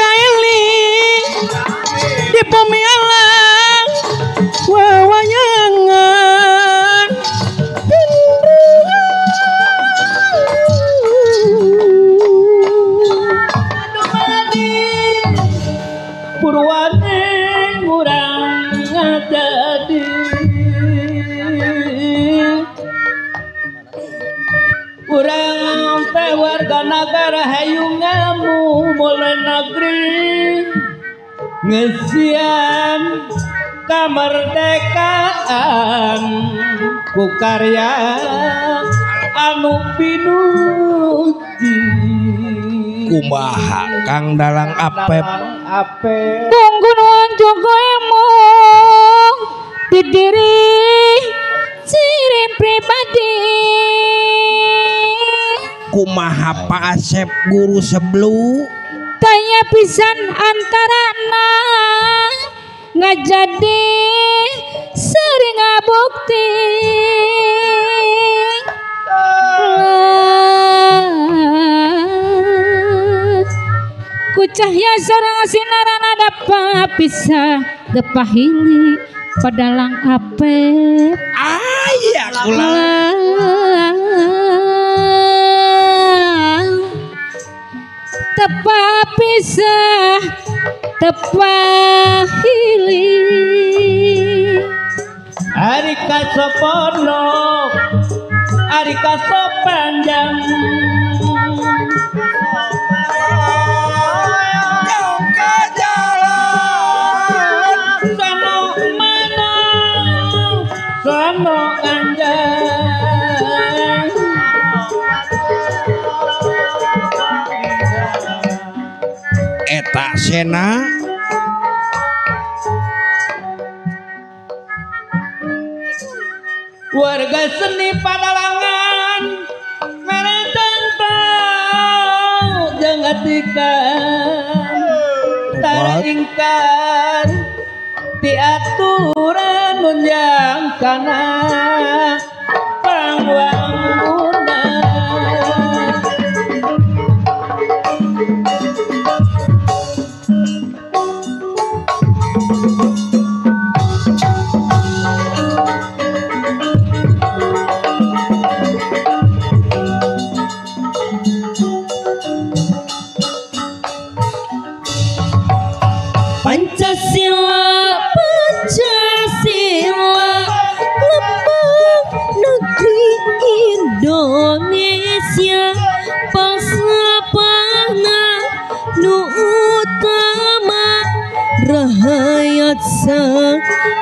eling di pemialang wawayangan purwane urang ngadadi urang teh warga nagara hayu ngamu mulai negeri ngesian kamerdekaan ku karya anu pinuti kumaha Kang Dalang Apep Bungkunuan Joko Emong di diri ciri pribadi kumaha Pak Asep guru sebelu tanya pisan antarana ngajadi sering ngabukti ku cahya sareng sinarana dapat pisah depahili padalang Apep aya kula tepa pisah tepa hili Ari kasopono Ari kasopanjang sono mana sono anjang eta sena warga seni Padalangan meretang tau jangan tikan taringkan di aturan nunjang kana pangwangunan Pancasila lambang negeri Indonesia palsapana nu utama rahayat sa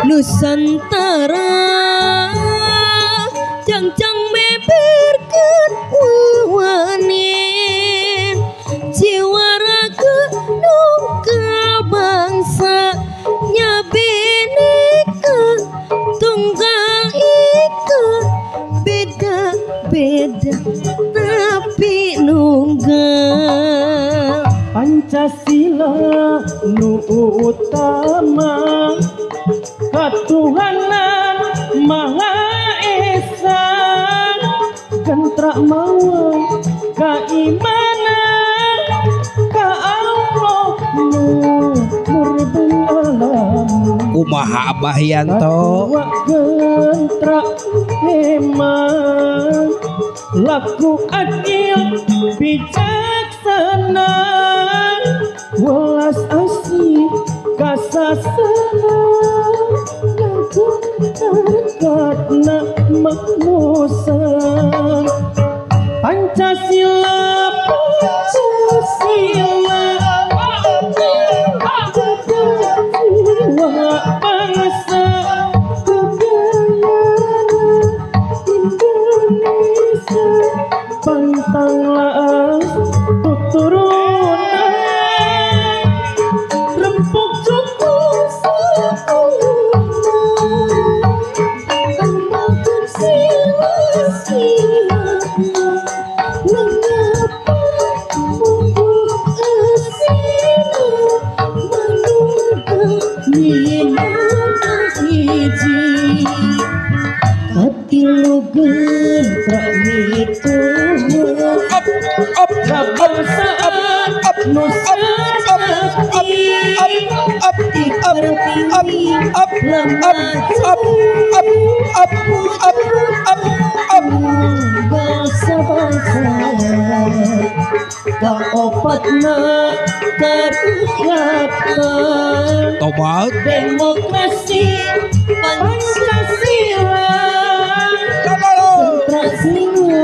Nusantara jangjang beberkeun wawanin jiwa raga nunggal bangsa nyabineka tunggal ika beda-beda tapi nunggal Pancasila nu utama katuhanan Maha Esa gentra mawa keimanan ka Allah Rabbul alamin kumaha Abah Yanto gentra hemat laku adil bijaksana welas asih kasasana karena manusia Pancasila bangsa Indonesia pantanglah tuturunan rempuk cukup Opatna kerakyatan tobat demokrasi Pancasila sentrasinya